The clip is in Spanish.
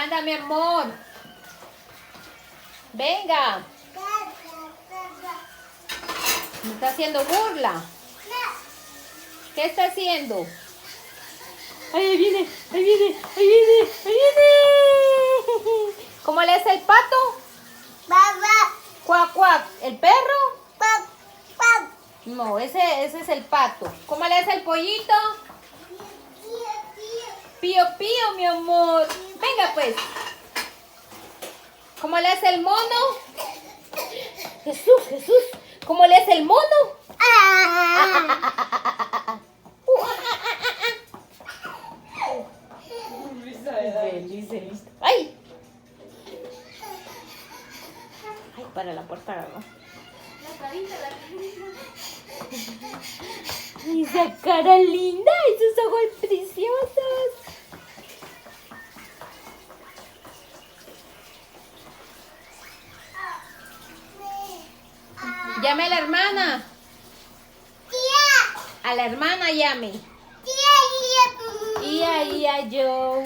Anda, mi amor. Venga. Me está haciendo burla. ¿Qué está haciendo? Ay, ahí viene, ahí viene, ahí viene, ahí viene. ¿Cómo le hace el pato? Cuac, cuac. ¿El perro? No, ese es el pato. ¿Cómo le hace el pollito? Pío, pío, mi amor. Venga, pues. ¿Cómo le hace el mono? Jesús, Jesús. ¿Cómo le hace el mono? Feliz. ¡Ay! Ay, para la puerta, ¿no? La carita. ¡Ay, esa cara linda! ¡Y sus ojos preciosos! Llame a la hermana. A la hermana llame. Ia, ia, yo.